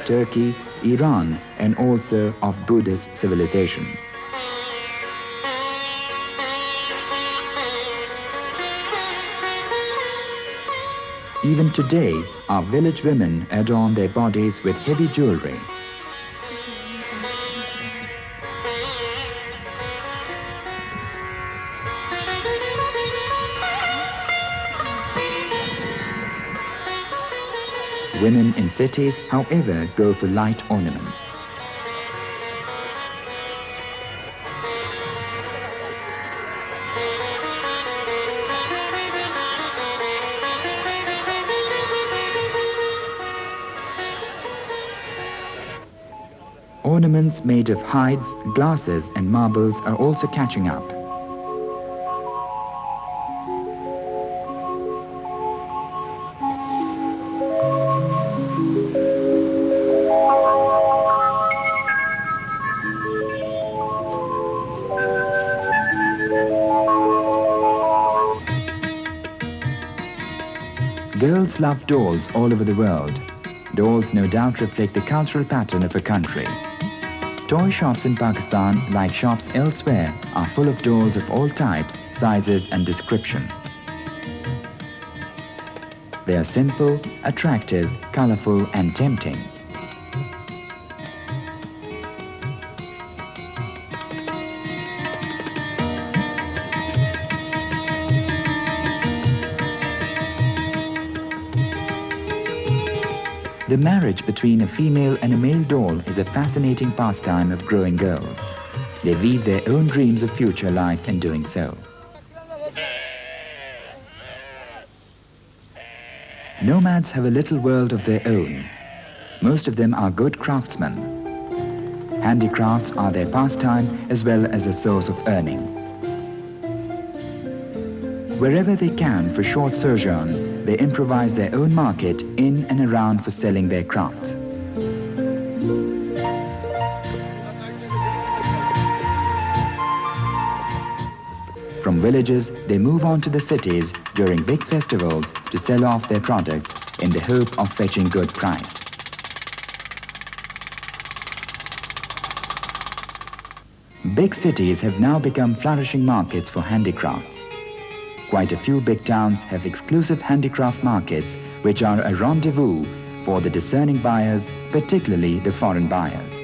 Turkey, Iran, and also of Buddhist civilization. Even today, our village women adorn their bodies with heavy jewelry. Women in cities, however, go for light ornaments. Ornaments made of hides, glasses and marbles are also catching up. Girls love dolls all over the world. Dolls no doubt reflect the cultural pattern of a country. Toy shops in Pakistan, like shops elsewhere, are full of dolls of all types, sizes and description. They are simple, attractive, colorful and tempting. The marriage between a female and a male doll is a fascinating pastime of growing girls. They weave their own dreams of future life in doing so. Nomads have a little world of their own. Most of them are good craftsmen. Handicrafts are their pastime as well as a source of earning. Wherever they can for short sojourn, they improvise their own market in and around for selling their crafts. From villages, they move on to the cities during big festivals to sell off their products in the hope of fetching good price. Big cities have now become flourishing markets for handicrafts. Quite a few big towns have exclusive handicraft markets which are a rendezvous for the discerning buyers, particularly the foreign buyers.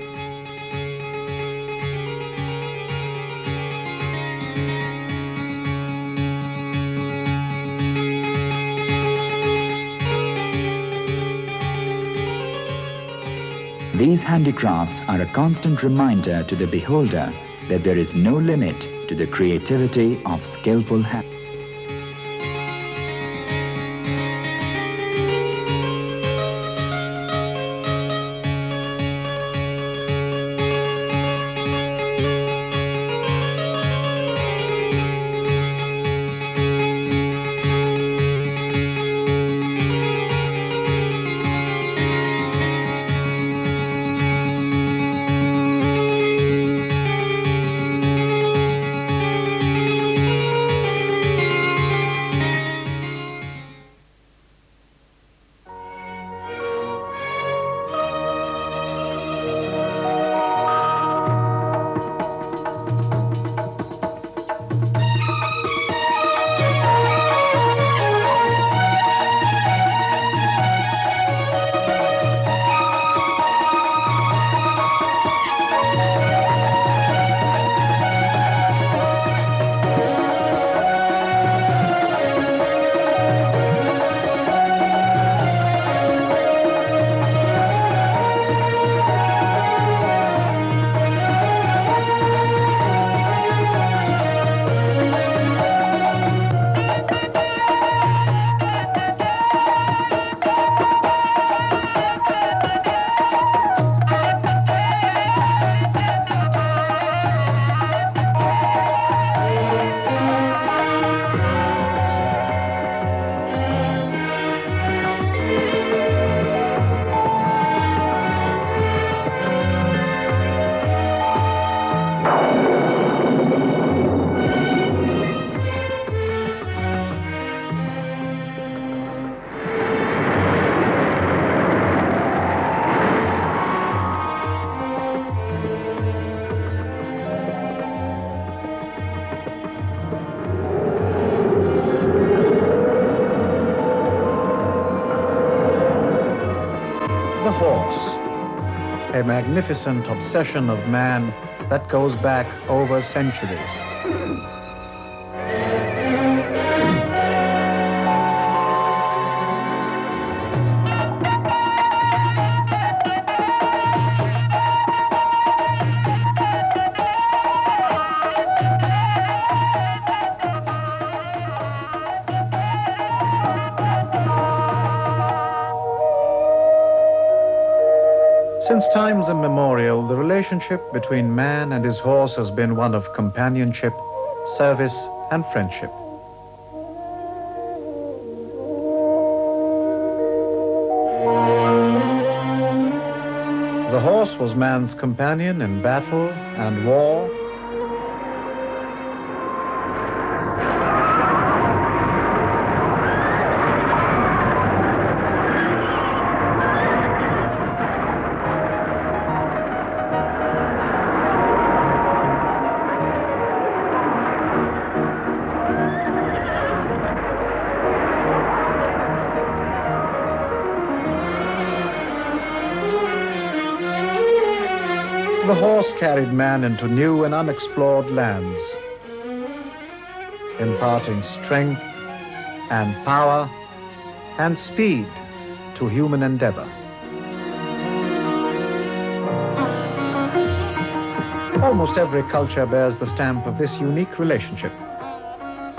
These handicrafts are a constant reminder to the beholder that there is no limit to the creativity of skillful hands. horse, a magnificent obsession of man that goes back over centuries. Since times immemorial, the relationship between man and his horse has been one of companionship, service, and friendship. The horse was man's companion in battle and war. The horse carried man into new and unexplored lands, imparting strength and power and speed to human endeavor. Almost every culture bears the stamp of this unique relationship.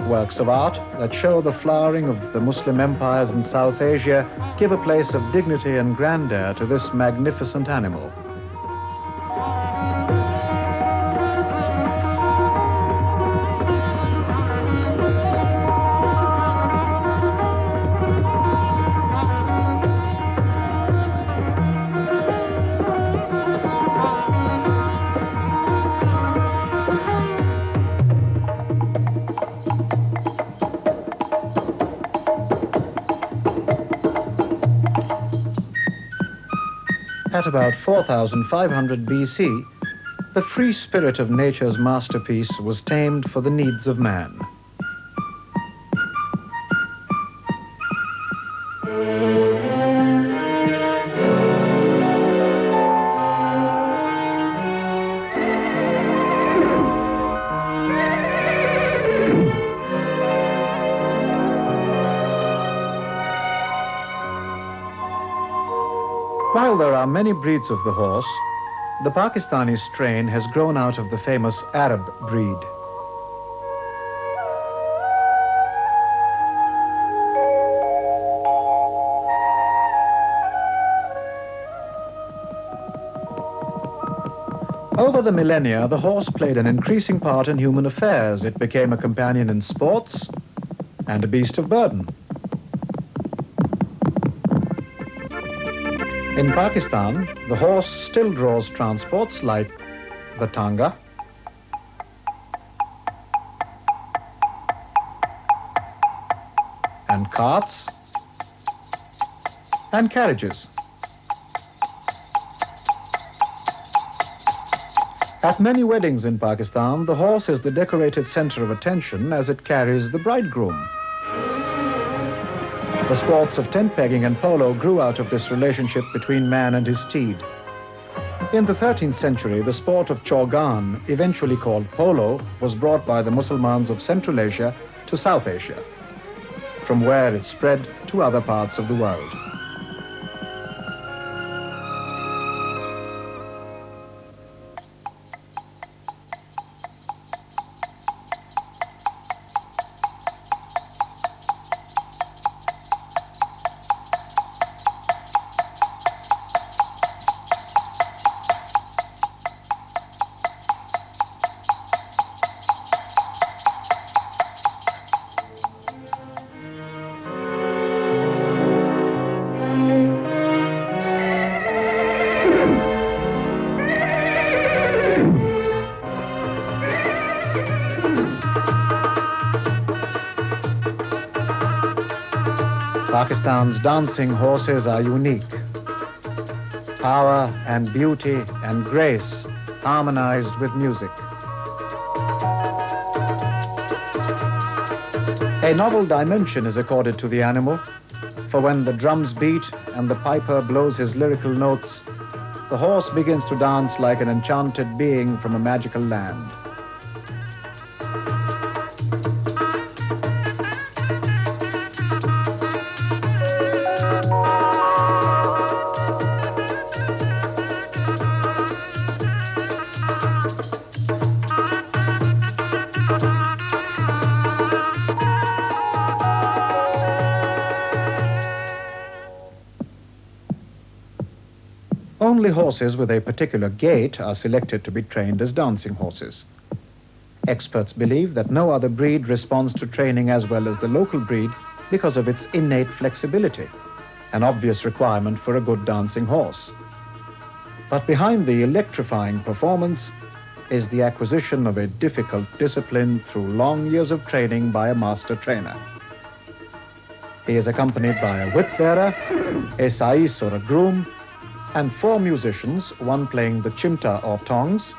Works of art that show the flowering of the Muslim empires in South Asia give a place of dignity and grandeur to this magnificent animal. At about 4,500 BC, the free spirit of nature's masterpiece was tamed for the needs of man. While there are many breeds of the horse, the Pakistani strain has grown out of the famous Arab breed. Over the millennia, the horse played an increasing part in human affairs. It became a companion in sports and a beast of burden. In Pakistan, the horse still draws transports like the tanga, and carts, and carriages. At many weddings in Pakistan, the horse is the decorated center of attention as it carries the bridegroom. The sports of tent pegging and polo grew out of this relationship between man and his steed. In the 13th century, the sport of chaugan, eventually called polo, was brought by the Muslims of Central Asia to South Asia, from where it spread to other parts of the world. Pakistan's dancing horses are unique. Power and beauty and grace harmonized with music. A novel dimension is accorded to the animal, For when the drums beat and the piper blows his lyrical notes, the horse begins to dance like an enchanted being from a magical land. Only horses with a particular gait are selected to be trained as dancing horses. Experts believe that no other breed responds to training as well as the local breed because of its innate flexibility, an obvious requirement for a good dancing horse. But behind the electrifying performance is the acquisition of a difficult discipline through long years of training by a master trainer. He is accompanied by a whip bearer, a sais or a groom, and 4 musicians, one playing the chimta or tongs,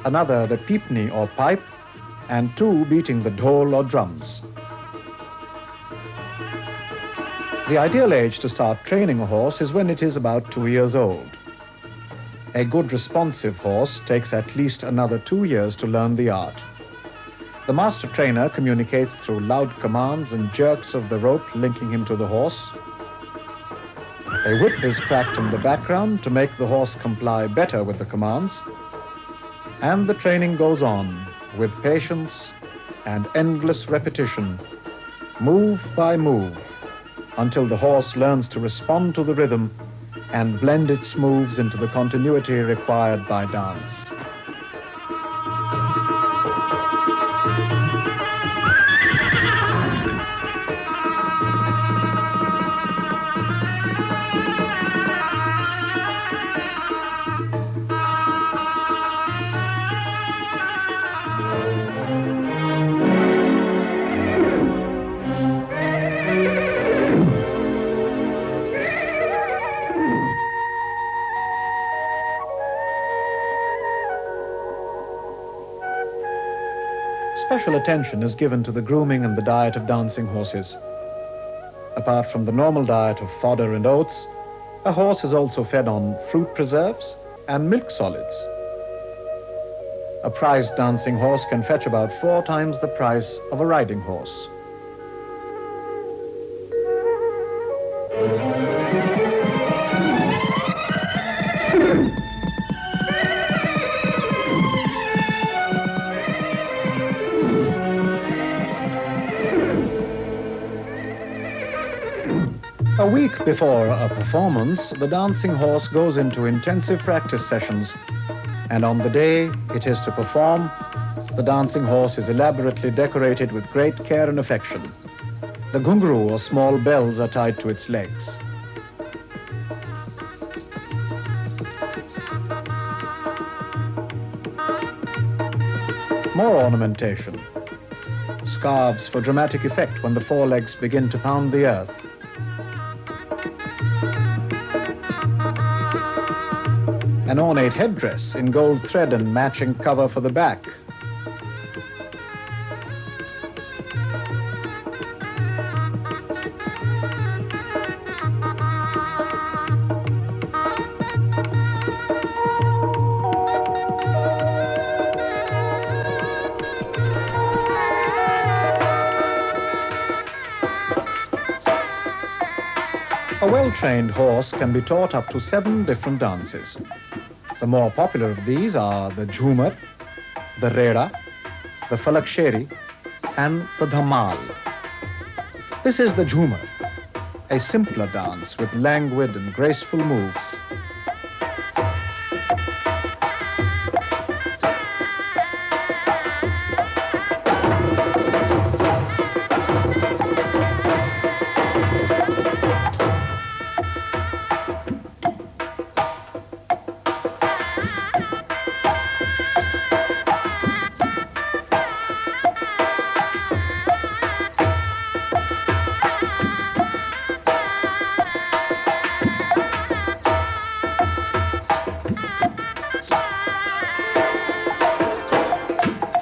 another the pipni or pipe, and 2 beating the dhol or drums. The ideal age to start training a horse is when it is about 2 years old. A good responsive horse takes at least another 2 years to learn the art. The master trainer communicates through loud commands and jerks of the rope linking him to the horse. A whip is cracked in the background to make the horse comply better with the commands, and the training goes on with patience and endless repetition, move by move, until the horse learns to respond to the rhythm and blend its moves into the continuity required by dance. Special attention is given to the grooming and the diet of dancing horses. Apart from the normal diet of fodder and oats, a horse is also fed on fruit preserves and milk solids. A prized dancing horse can fetch about 4 times the price of a riding horse. A week before a performance, the dancing horse goes into intensive practice sessions, and on the day it is to perform, the dancing horse is elaborately decorated with great care and affection. The ghungru or small bells are tied to its legs. More ornamentation. Scarves for dramatic effect when the forelegs begin to pound the earth. An ornate headdress in gold thread and matching cover for the back. A well-trained horse can be taught up to 7 different dances. The more popular of these are the Jhumar, the Reda, the Falaksheri, and the Dhamal. This is the Jhumar, a simpler dance with languid and graceful moves.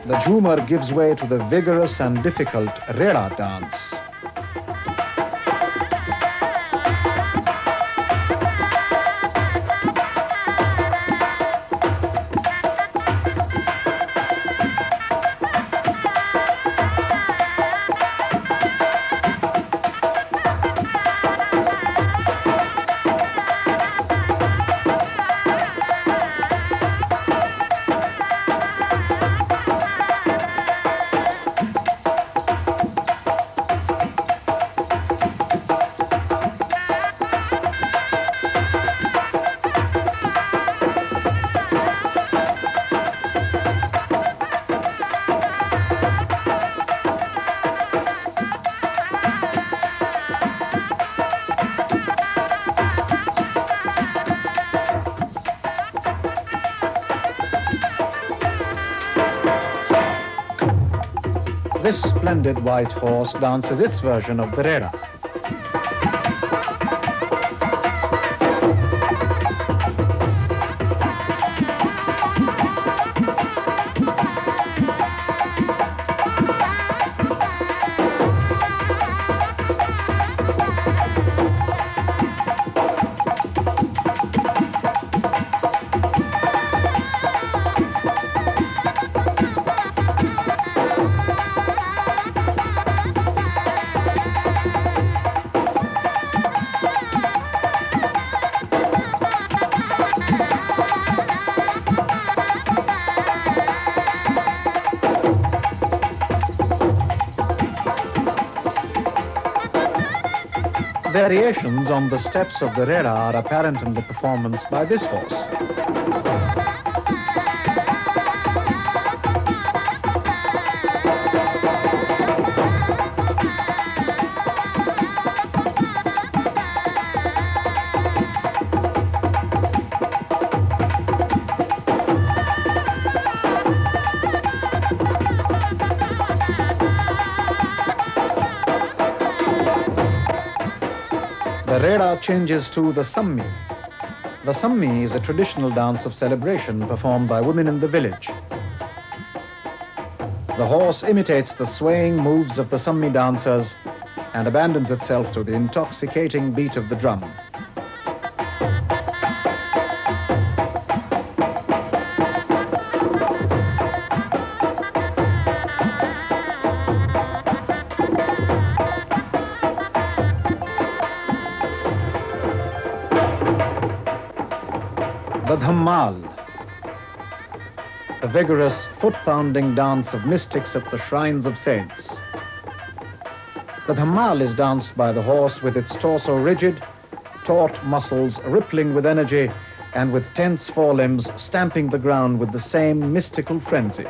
The Jhumar gives way to the vigorous and difficult Reda dance. This splendid white horse dances its version of the rera. Variations on the steps of the rera are apparent in the performance by this horse. The rera changes to the sammi. The sammi is a traditional dance of celebration performed by women in the village. The horse imitates the swaying moves of the sammi dancers and abandons itself to the intoxicating beat of the drum. The dhammal, the vigorous foot-pounding dance of mystics at the shrines of saints. The dhammal is danced by the horse with its torso rigid, taut muscles rippling with energy, and with tense forelimbs stamping the ground with the same mystical frenzy.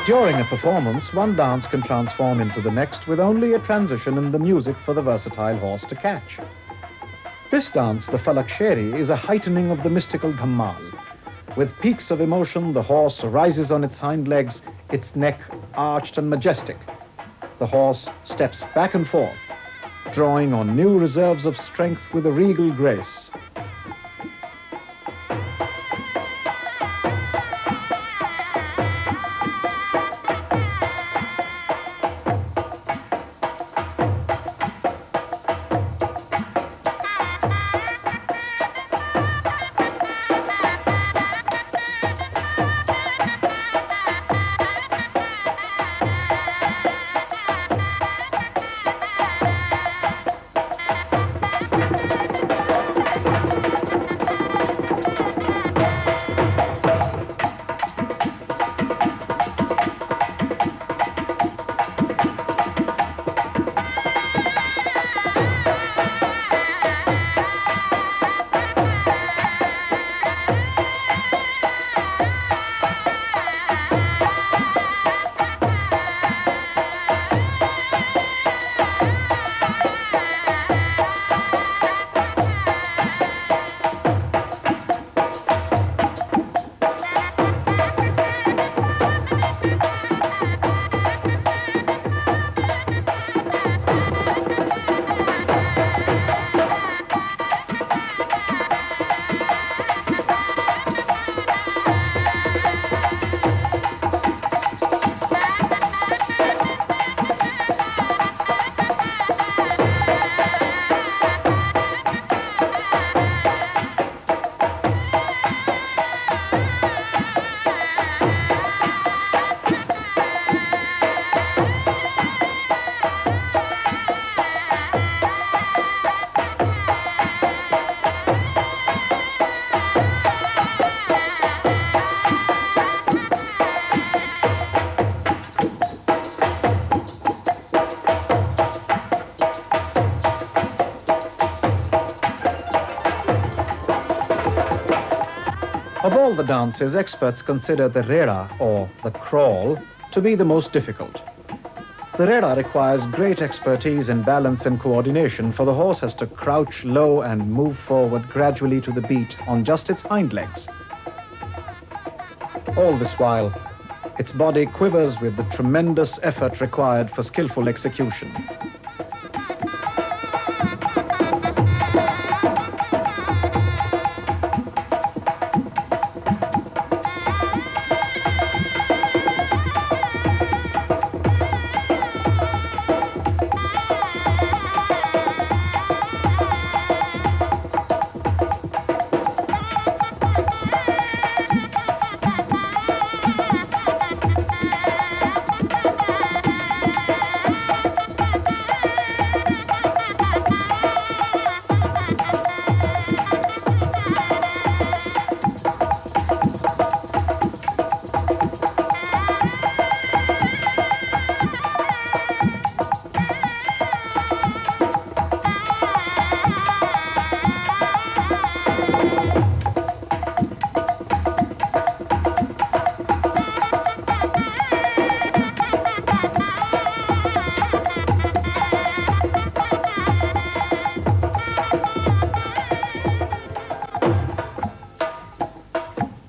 During a performance, one dance can transform into the next with only a transition in the music for the versatile horse to catch. This dance, the Falaksheri, is a heightening of the mystical dhammal. With peaks of emotion, the horse rises on its hind legs, its neck arched and majestic. The horse steps back and forth, drawing on new reserves of strength with a regal grace. Of all the dances, experts consider the rera, or the crawl, to be the most difficult. The rera requires great expertise in balance and coordination, for the horse has to crouch low and move forward gradually to the beat on just its hind legs. All this while, its body quivers with the tremendous effort required for skillful execution.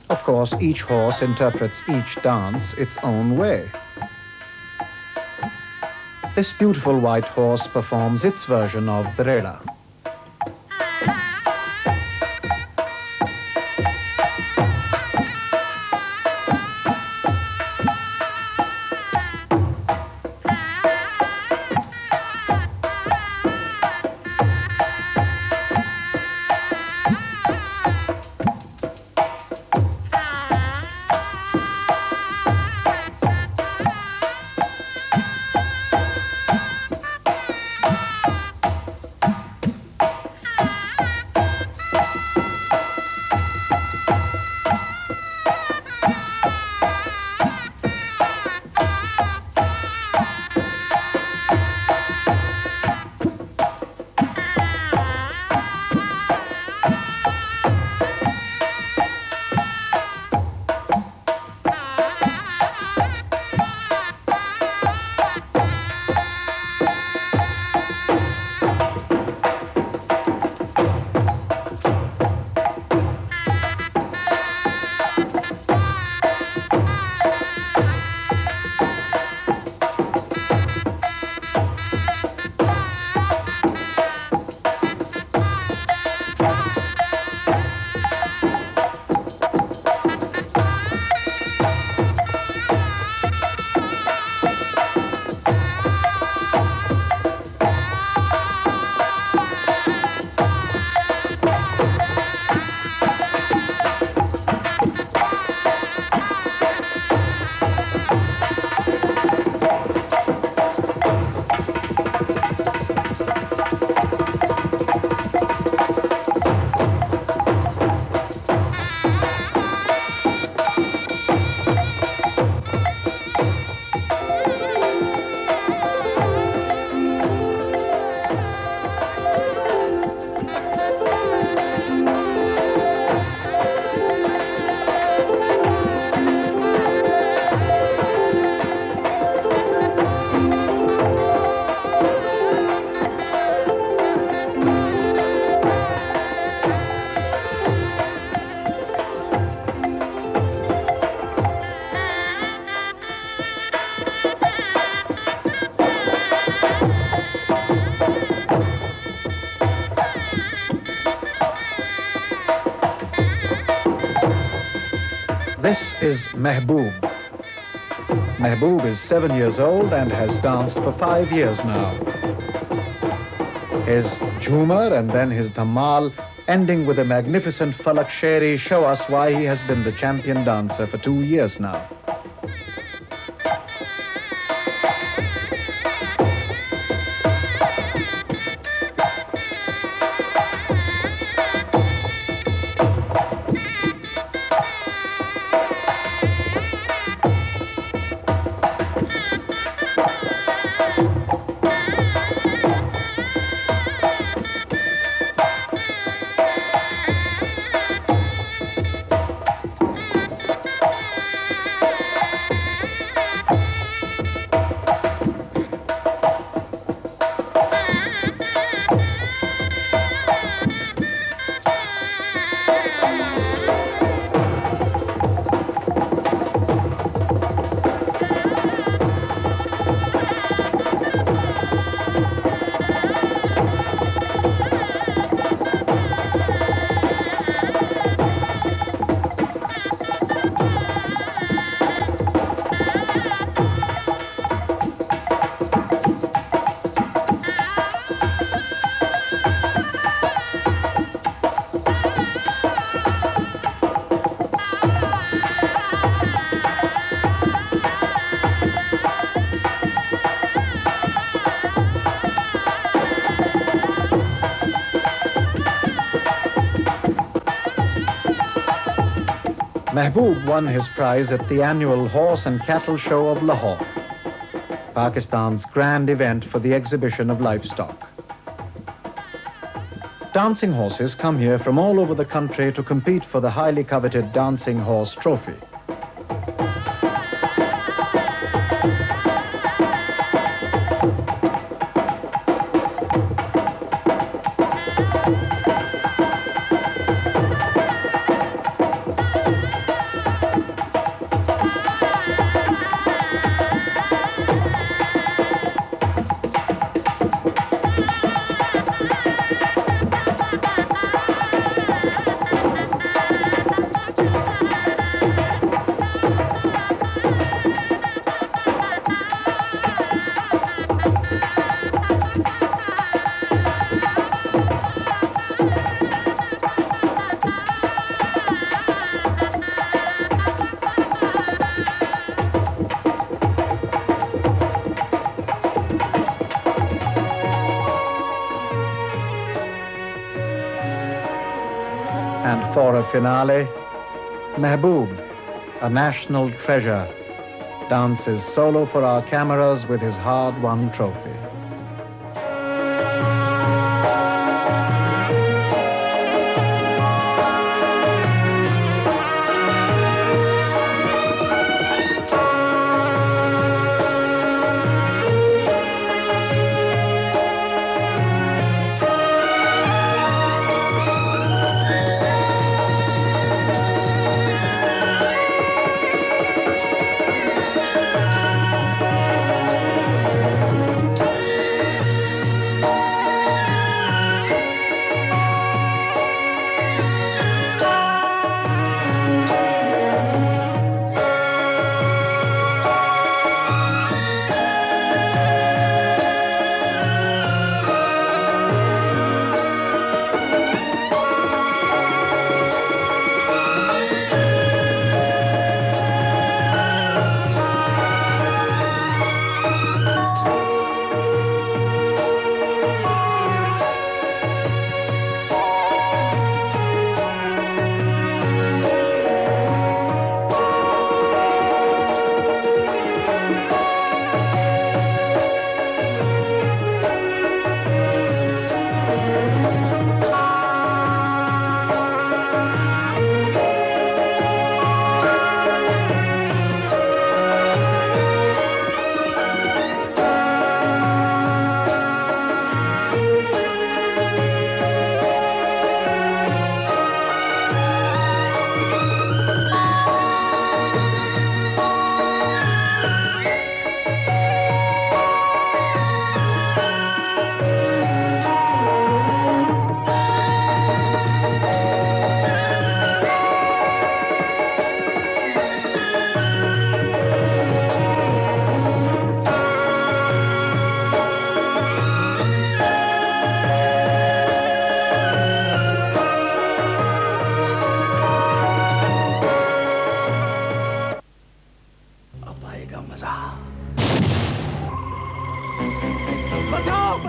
Of course, each horse interprets each dance its own way. This beautiful white horse performs its version of the rela. This is Mehboob. Mehboob is 7 years old and has danced for 5 years now. His Jhumar and then his Dhamal, ending with a magnificent Falak Sheri, show us why he has been the champion dancer for 2 years now. Mehboob won his prize at the annual Horse and Cattle Show of Lahore, Pakistan's grand event for the exhibition of livestock. Dancing horses come here from all over the country to compete for the highly coveted Dancing Horse Trophy. And for a finale, Mehboob, a national treasure, dances solo for our cameras with his hard-won trophy.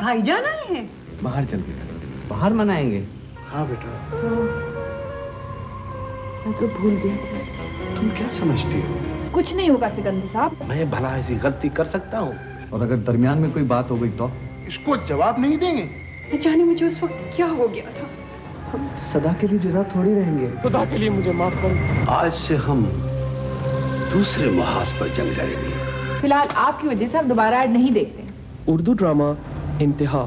भाईजान आए हैं। बाहर चल बेटा, बाहर मनाएंगे। हाँ बेटा। मैं तो भूल गई थी। तुम क्या समझती हो? कुछ नहीं होगा सिकंदर साहब। मैं भला ऐसी गलती कर सकता हूँ? और अगर दरमियान में कोई बात हो गई तो? इसको जवाब नहीं देंगे। न जाने मुझे उस वक्त क्या हो गया था। हम सदा के लिए जुदा थोड़ी रहेंगे। खुदा के लिए मुझे माफ करो। आज से हम दूसरे महाज पर जंग लड़ेंगे। फिलहाल आपकी वजह से हम दोबारा ऐड नहीं देखते। उर्दू ड्रामा इंतहा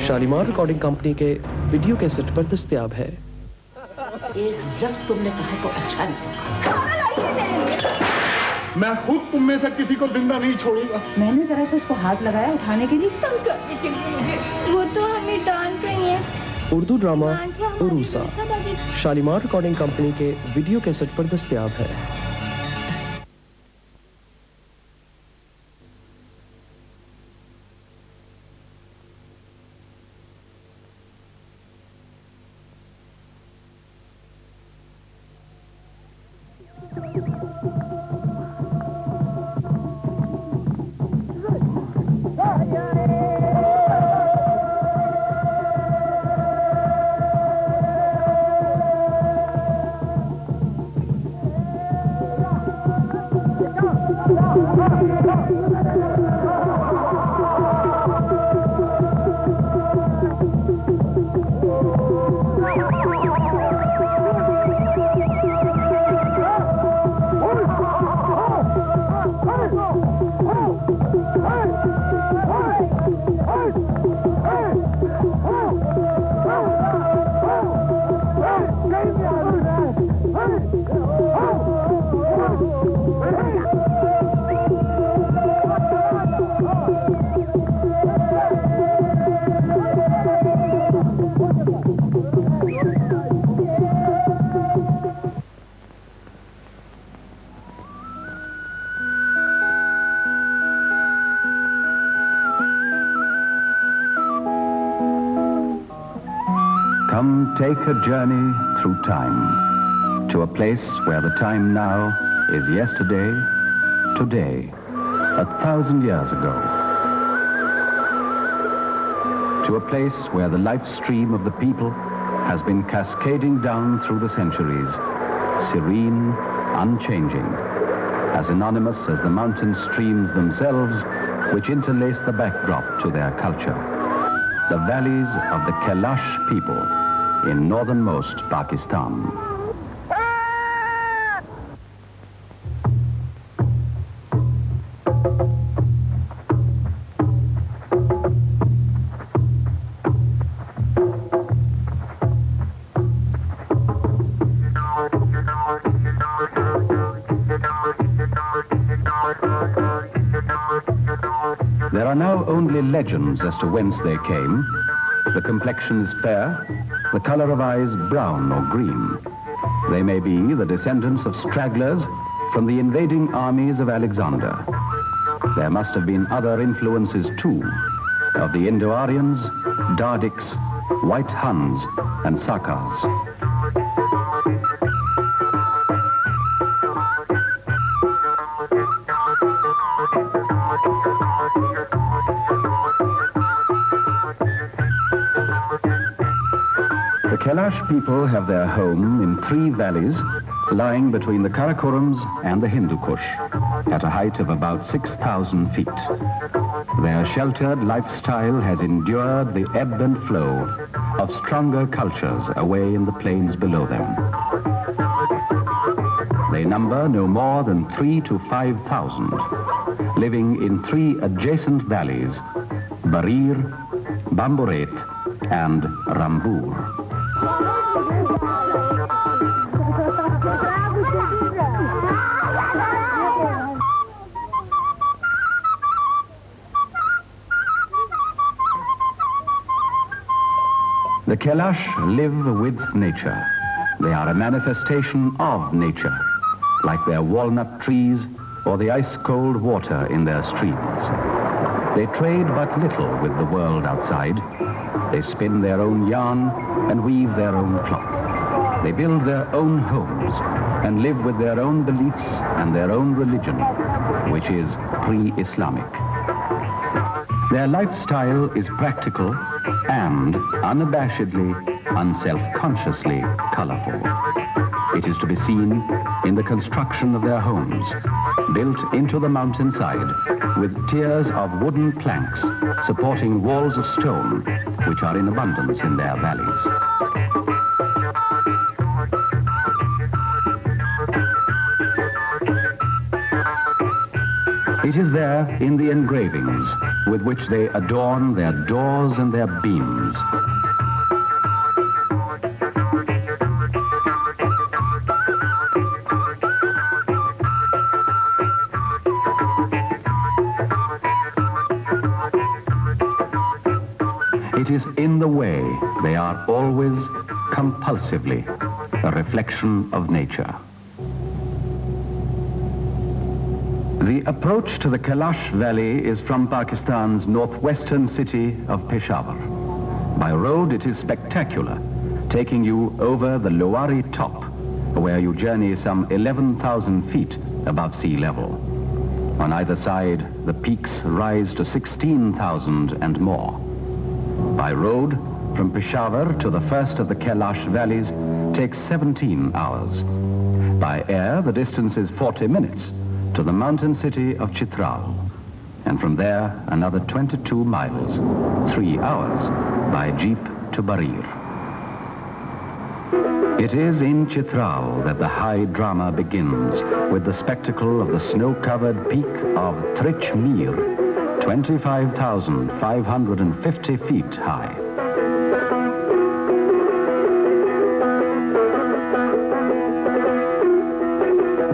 शालीमार रिकॉर्डिंग कंपनी के वीडियो कैसेट पर दस्तयाब है। एक लफ्ज तुमने कहा तो अच्छा नहीं। मैं खुद तुम में से किसी को जिंदा नहीं छोड़ूंगा। मैंने जरा से उसको हाथ लगाया उठाने के लिए, तंग करने के लिए मुझे। वो तो हमें डांट रही है। उर्दू ड्रामा उरूसा शालीमार रिकॉर्डिंग कंपनी के वीडियो कैसेट पर दस्तयाब है। take a journey through time to a place where the time now is yesterday, today, 1,000 years ago. To a place where the life stream of the people has been cascading down through the centuries, serene, unchanging, as anonymous as the mountain streams themselves which interlace the backdrop to their culture. The valleys of the Kailash people in northernmost Pakistan. There are now only legends as to whence they came. The complexion is fair, the color of eyes brown or green. They may be the descendants of stragglers from the invading armies of Alexander. There must have been other influences too, of the Indo-Aryans, Dardics, White Huns, and Sakars. The Kailash people have their home in 3 valleys lying between the Karakorums and the Hindu Kush at a height of about 6,000 feet. Their sheltered lifestyle has endured the ebb and flow of stronger cultures away in the plains below them. They number no more than 3,000 to 5,000, living in 3 adjacent valleys, Barir, Bamburet, and Rambur. The Kailash live with nature. They are a manifestation of nature, like their walnut trees or the ice-cold water in their streams. They trade but little with the world outside. They spin their own yarn and weave their own cloth. They build their own homes and live with their own beliefs and their own religion, which is pre-Islamic. Their lifestyle is practical and unabashedly, unself-consciously colorful. It is to be seen in the construction of their homes, built into the mountainside with tiers of wooden planks supporting walls of stone, which are in abundance in their valleys. It is there in the engravings with which they adorn their doors and their beams. It is in the way they are always compulsively a reflection of nature. The approach to the Kailash Valley is from Pakistan's northwestern city of Peshawar. By road, it is spectacular, taking you over the Lowari top, where you journey some 11,000 feet above sea level. On either side, the peaks rise to 16,000 and more. By road, from Peshawar to the first of the Kailash valleys takes 17 hours. By air, the distance is 40 minutes to the mountain city of Chitral, and from there another 22 miles, 3 hours by jeep to Barir. It is in Chitral that the high drama begins with the spectacle of the snow-covered peak of Trich Mir, 25,550 feet high.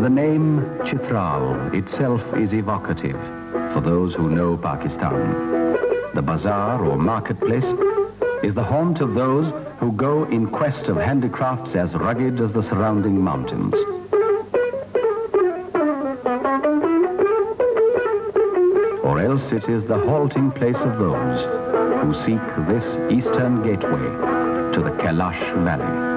The name Chitral itself is evocative for those who know Pakistan. The bazaar or marketplace is the haunt of those who go in quest of handicrafts as rugged as the surrounding mountains. Or else it is the halting place of those who seek this eastern gateway to the Kailash Valley.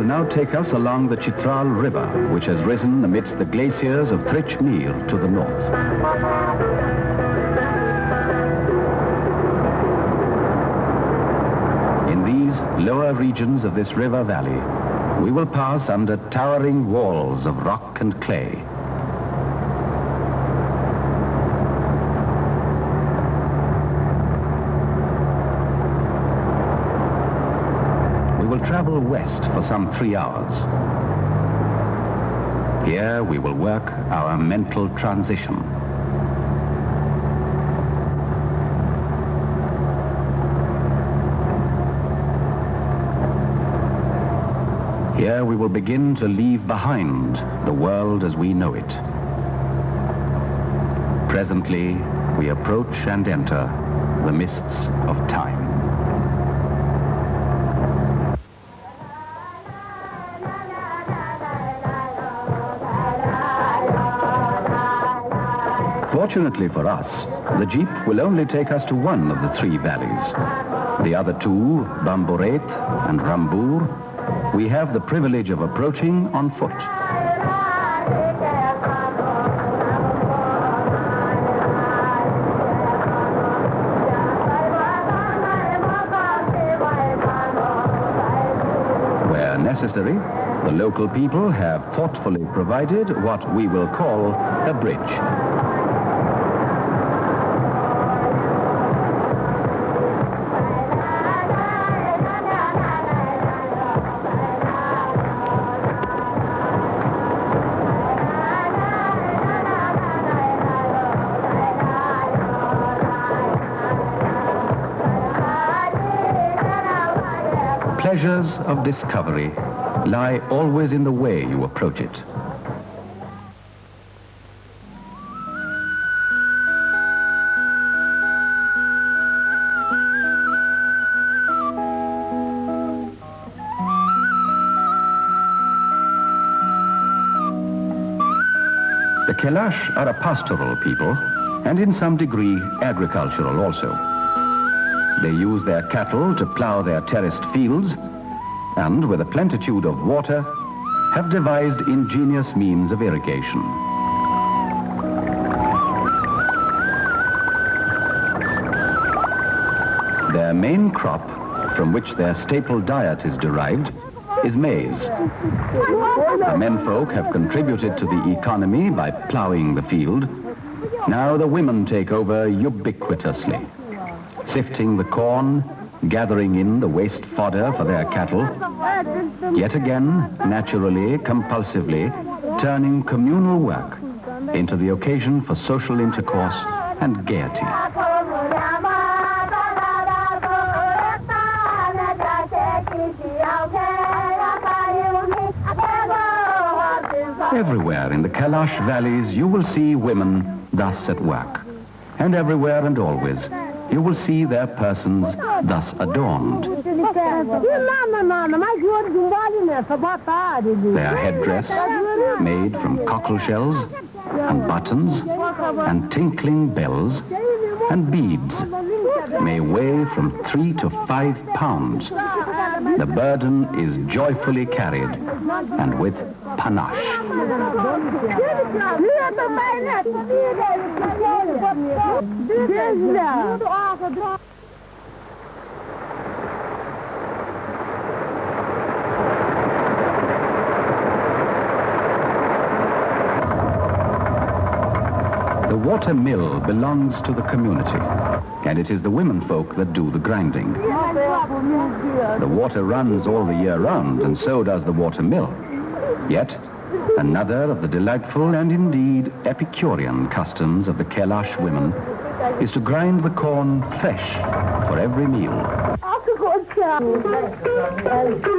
Now take us along the Chitral River, which has risen amidst the glaciers of Trichmir to the north. In these lower regions of this river valley, we will pass under towering walls of rock and clay. Travel west for some 3 hours. Here we will work our mental transition. Here we will begin to leave behind the world as we know it. Presently, we approach and enter the mists of time. Fortunately for us, the jeep will only take us to one of the 3 valleys. The other 2, Bamboret and Rambur, we have the privilege of approaching on foot. Where necessary, the local people have thoughtfully provided what we will call a bridge. Pleasures of discovery lie always in the way you approach it. The Kailash are a pastoral people, and in some degree agricultural also. They use their cattle to plow their terraced fields, and with a plenitude of water, have devised ingenious means of irrigation. Their main crop, from which their staple diet is derived, is maize. The menfolk have contributed to the economy by plowing the field. Now the women take over ubiquitously, sifting the corn, gathering in the waste fodder for their cattle, yet again, naturally, compulsively, turning communal work into the occasion for social intercourse and gaiety. Everywhere in the Kailash valleys you will see women thus at work, and everywhere and always you will see their persons thus adorned. Their headdress, made from cockle shells and buttons and tinkling bells and beads, may weigh from 3 to 5 pounds. The burden is joyfully carried, and with panache. The water mill belongs to the community, and it is the womenfolk that do the grinding. The water runs all the year round, and so does the water mill. Yet, another of the delightful and indeed Epicurean customs of the Kailash women is to grind the corn fresh for every meal.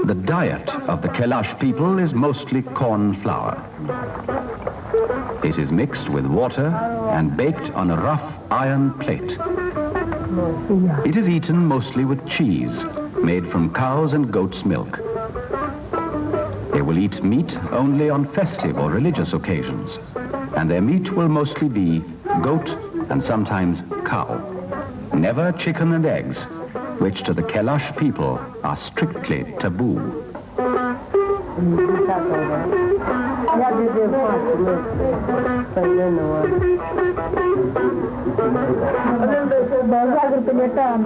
The diet of the Kailash people is mostly corn flour. It is mixed with water and baked on a rough iron plate. It is eaten mostly with cheese, made from cows' and goats' milk. They will eat meat only on festive or religious occasions, and their meat will mostly be goat and sometimes cow. Never chicken and eggs, which to the Kailash people are strictly taboo.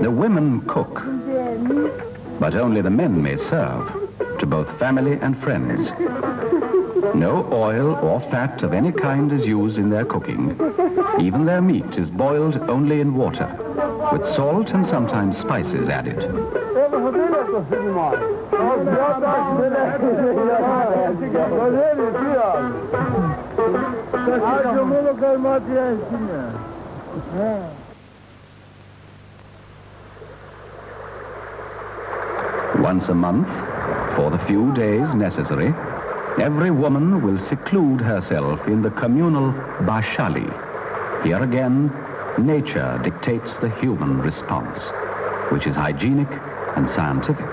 The women cook, but only the men may serve, to both family and friends. No oil or fat of any kind is used in their cooking. Even their meat is boiled only in water, with salt and sometimes spices added. Once a month, for the few days necessary, every woman will seclude herself in the communal Bashali. Here again, nature dictates the human response, which is hygienic and scientific.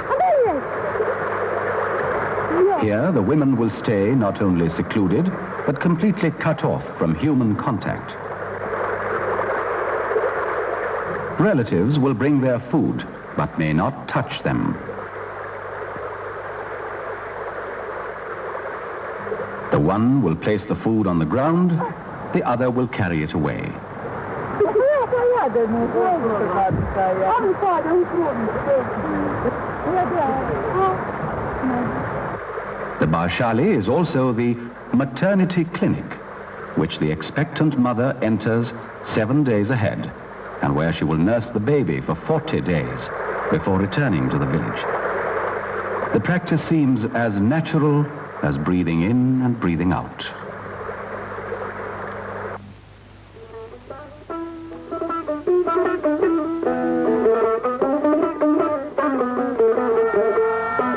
Here, the women will stay not only secluded, but completely cut off from human contact. Relatives will bring their food, but may not touch them. The one will place the food on the ground, the other will carry it away. The Bashali is also the maternity clinic, which the expectant mother enters 7 days ahead, and where she will nurse the baby for 40 days before returning to the village. The practice seems as natural as breathing in and breathing out.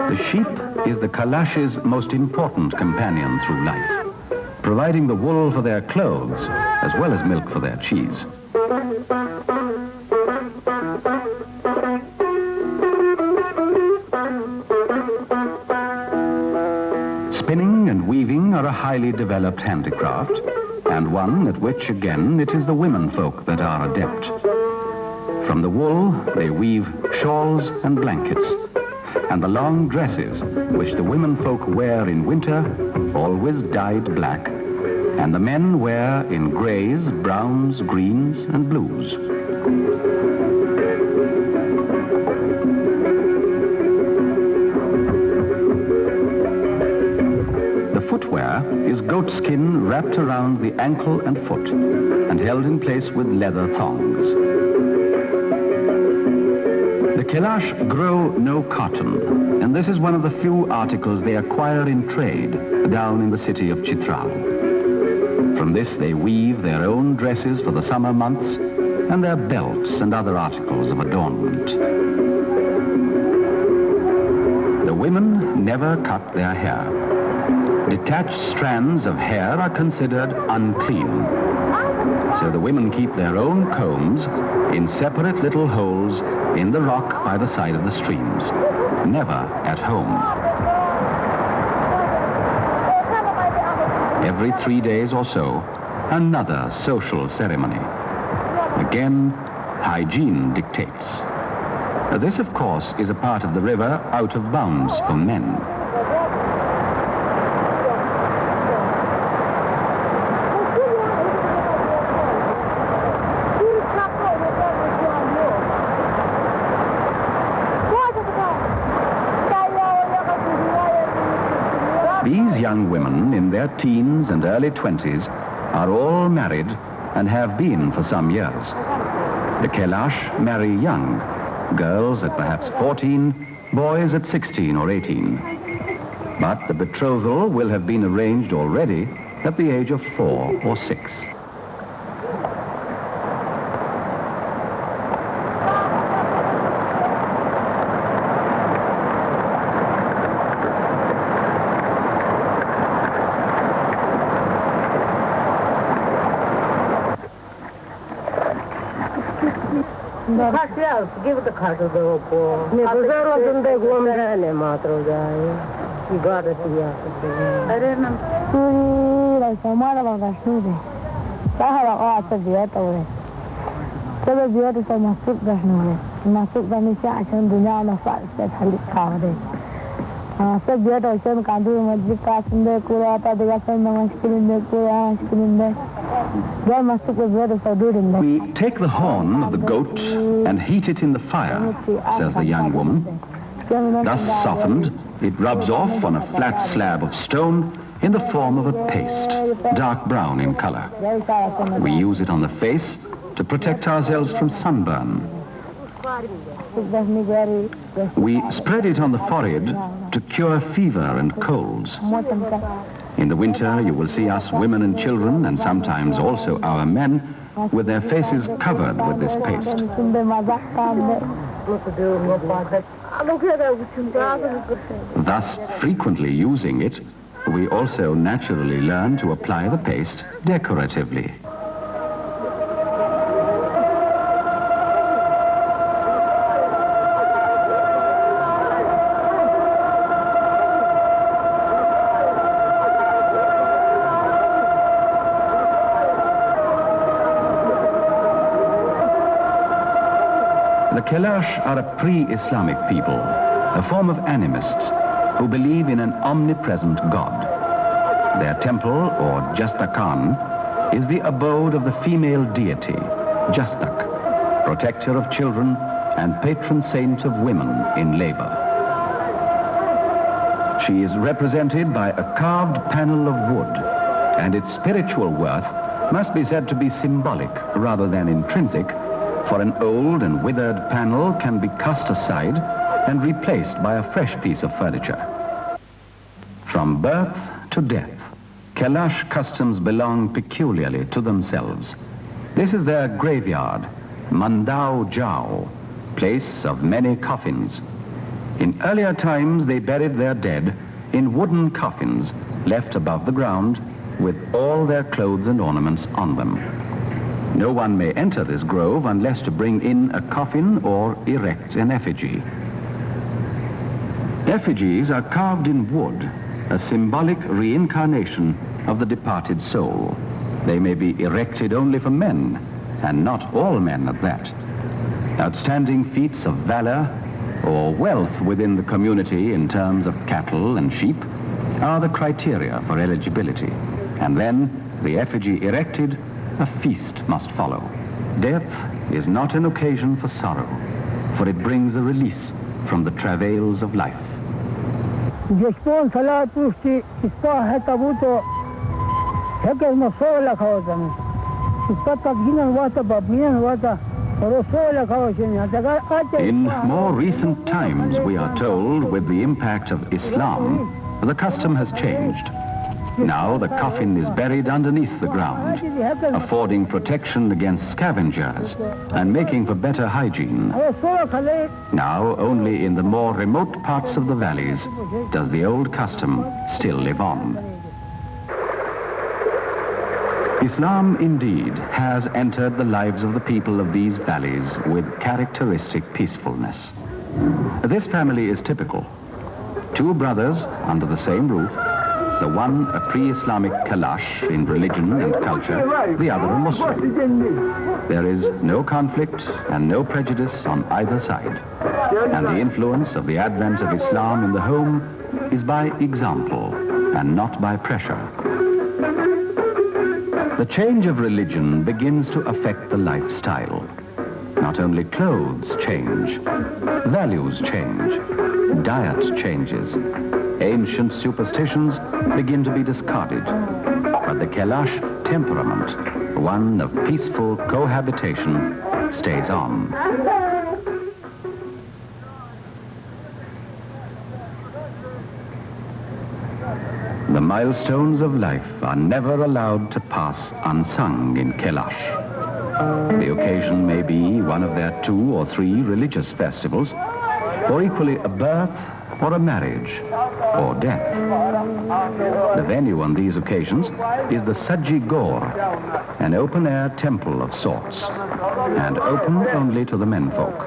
The sheep is the Kailash's most important companion through life, providing the wool for their clothes as well as milk for their cheese. Spinning and weaving are a highly developed handicraft, and one at which, again, it is the women folk that are adept. From the wool, they weave shawls and blankets, and the long dresses, which the women folk wear in winter, always dyed black, and the men wear in grays, browns, greens, and blues. Footwear is goatskin wrapped around the ankle and foot and held in place with leather thongs. The Kailash grow no cotton, and this is one of the few articles they acquire in trade down in the city of Chitral. From this they weave their own dresses for the summer months and their belts and other articles of adornment. The women never cut their hair. Detached strands of hair are considered unclean. So the women keep their own combs in separate little holes in the rock by the side of the streams, never at home. Every 3 days or so, another social ceremony. Again, hygiene dictates. This, of course, is a part of the river out of bounds for men. These young women in their teens and early 20s are all married and have been for some years. The Kailash marry young, girls at perhaps 14, boys at 16 or 18. But the betrothal will have been arranged already at the age of 4 or 6. Give the car to the We take the horn of the goat and heat it in the fire, says the young woman. Thus softened, it rubs off on a flat slab of stone in the form of a paste, dark brown in color. We use it on the face to protect ourselves from sunburn. We spread it on the forehead to cure fever and colds. In the winter, you will see us women and children, and sometimes also our men, with their faces covered with this paste. Thus, frequently using it, we also naturally learn to apply the paste decoratively. The Kailash are a pre-Islamic people, a form of animists who believe in an omnipresent God. Their temple, or Jastakhan, is the abode of the female deity, Jastak, protector of children and patron saint of women in labor. She is represented by a carved panel of wood, and its spiritual worth must be said to be symbolic rather than intrinsic, for an old and withered panel can be cast aside and replaced by a fresh piece of furniture. From birth to death, Kailash customs belong peculiarly to themselves. This is their graveyard, Mandau Jau, place of many coffins. In earlier times, they buried their dead in wooden coffins left above the ground with all their clothes and ornaments on them. No one may enter this grove unless to bring in a coffin or erect an effigy. Effigies are carved in wood, a symbolic reincarnation of the departed soul. They may be erected only for men, and not all men at that. Outstanding feats of valor or wealth within the community in terms of cattle and sheep are the criteria for eligibility. And then, the effigy erected, a feast must follow. Death is not an occasion for sorrow, for it brings a release from the travails of life. In more recent times, we are told, with the impact of Islam, the custom has changed. Now the coffin is buried underneath the ground, affording protection against scavengers and making for better hygiene. Now only in the more remote parts of the valleys does the old custom still live on. Islam indeed has entered the lives of the people of these valleys with characteristic peacefulness. This family is typical. Two brothers under the same roof, the one a pre-Islamic Kailash in religion and culture, the other a Muslim. There is no conflict and no prejudice on either side. And the influence of the advent of Islam in the home is by example and not by pressure. The change of religion begins to affect the lifestyle. Not only clothes change, values change, diet changes. Ancient superstitions begin to be discarded, but the Kailash temperament, one of peaceful cohabitation, stays on. The milestones of life are never allowed to pass unsung in Kailash. The occasion may be one of their 2 or 3 religious festivals, or equally a birth, or a marriage, or death. The venue on these occasions is the Saji Gaur, an open-air temple of sorts, and open only to the menfolk.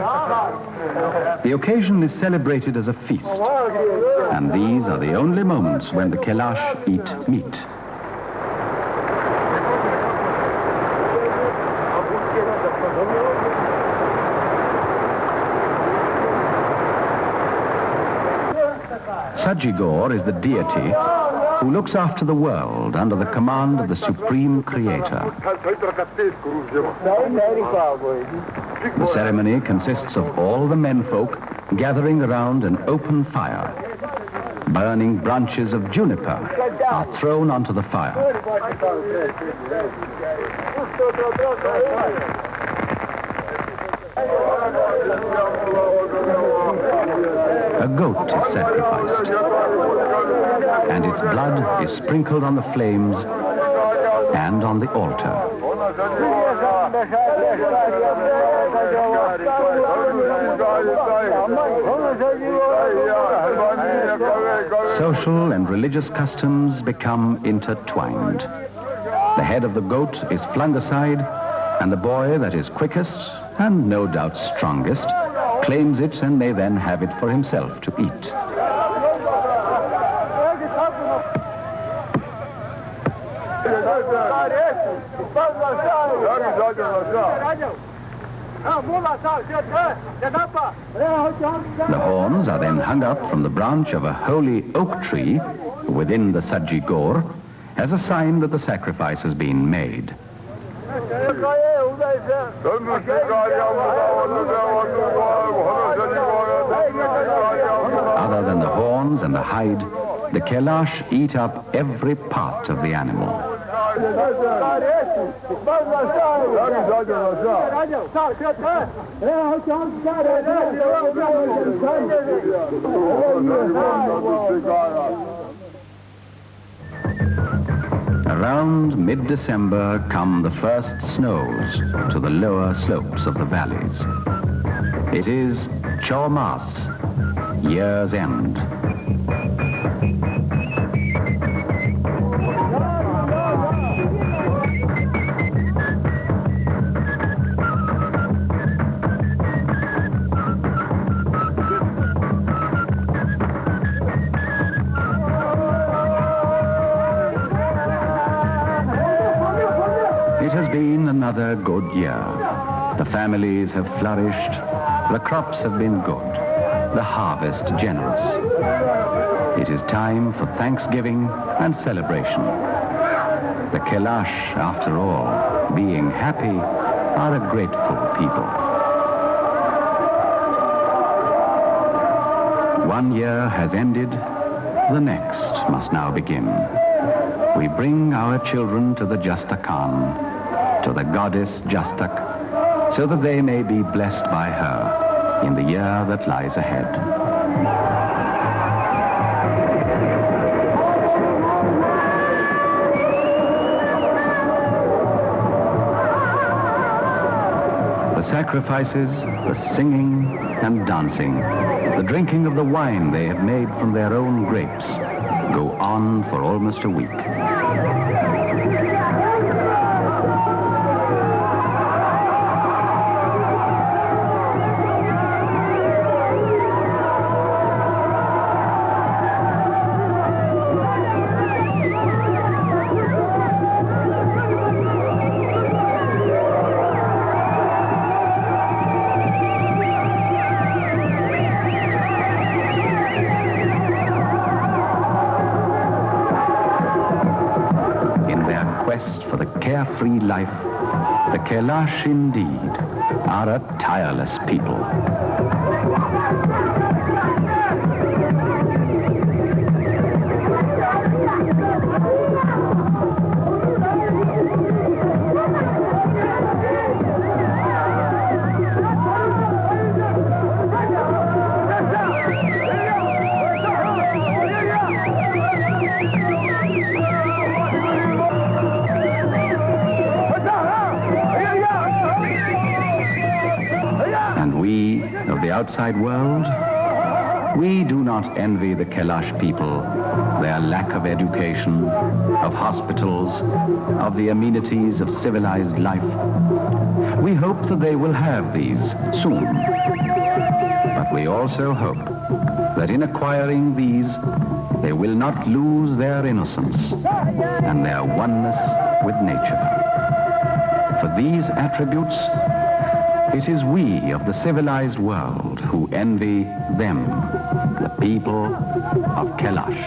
The occasion is celebrated as a feast, and these are the only moments when the Kailash eat meat. Sajigor is the deity who looks after the world under the command of the Supreme Creator. The ceremony consists of all the menfolk gathering around an open fire. Burning branches of juniper are thrown onto the fire. A goat is sacrificed, and its blood is sprinkled on the flames and on the altar. Social and religious customs become intertwined. The head of the goat is flung aside, and the boy that is quickest, and no doubt strongest, claims it and may then have it for himself to eat. The horns are then hung up from the branch of a holy oak tree within the Sajigor as a sign that the sacrifice has been made. Other than the horns and the hide, the Kailash eat up every part of the animal. Around mid-December come the first snows to the lower slopes of the valleys. It is Chaur Mas, year's end. It has been another good year. The families have flourished, the crops have been good, the harvest generous. It is time for Thanksgiving and celebration. The Kailash, after all, being happy, are a grateful people. One year has ended, the next must now begin. We bring our children to the Jastakhan, to the goddess Jastak, so that they may be blessed by her in the year that lies ahead. The sacrifices, the singing and dancing, the drinking of the wine they have made from their own grapes, go on for almost a week. For the carefree life, the Kailash indeed are a tireless people. Outside world, we do not envy the Kailash people their lack of education, of hospitals, of the amenities of civilized life. We hope that they will have these soon. But we also hope that in acquiring these, they will not lose their innocence and their oneness with nature. For these attributes, it is we of the civilized world who envy them, the people of Kailash.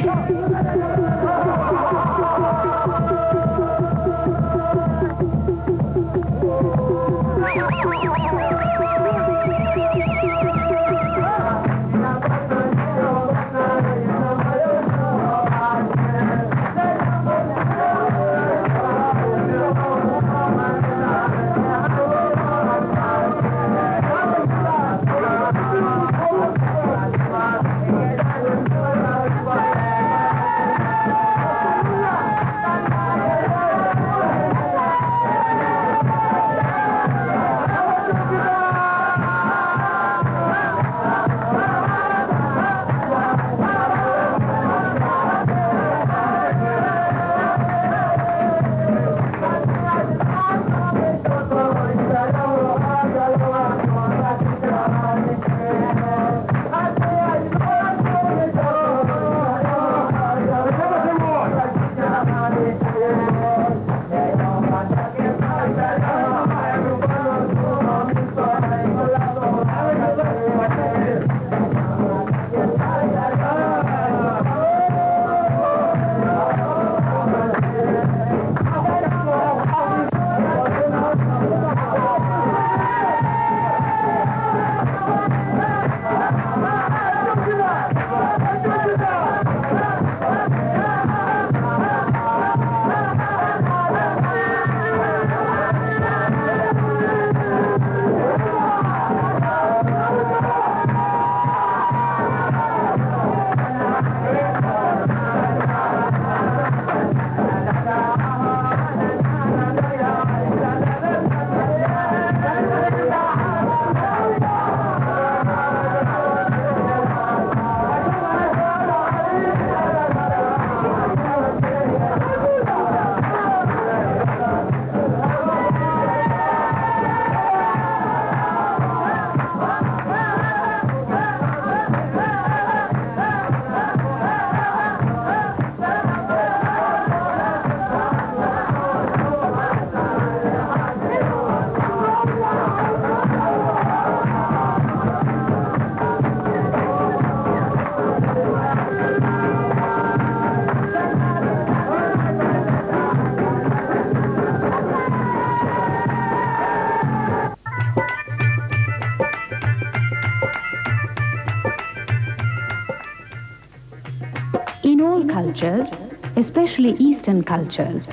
In all cultures, especially Eastern cultures,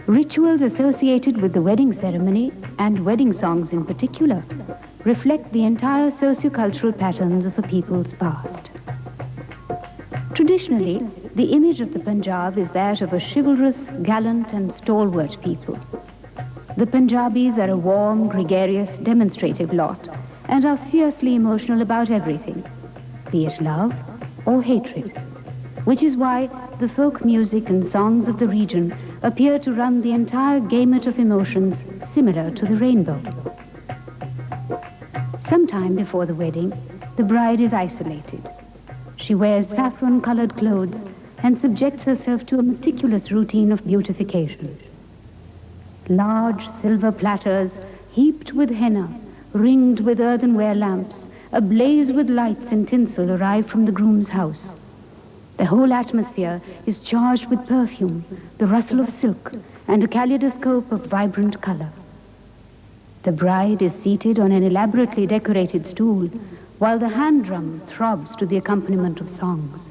rituals associated with the wedding ceremony, and wedding songs in particular, reflect the entire socio-cultural patterns of a people's past. Traditionally, the image of the Punjab is that of a chivalrous, gallant and stalwart people. The Punjabis are a warm, gregarious, demonstrative lot and are fiercely emotional about everything, be it love or hatred, which is why the folk music and songs of the region appear to run the entire gamut of emotions similar to the rainbow. Sometime before the wedding, the bride is isolated. She wears saffron-colored clothes and subjects herself to a meticulous routine of beautification. Large silver platters heaped with henna, ringed with earthenware lamps, ablaze with lights and tinsel arrive from the groom's house. The whole atmosphere is charged with perfume, the rustle of silk, and a kaleidoscope of vibrant color. The bride is seated on an elaborately decorated stool, while the hand drum throbs to the accompaniment of songs.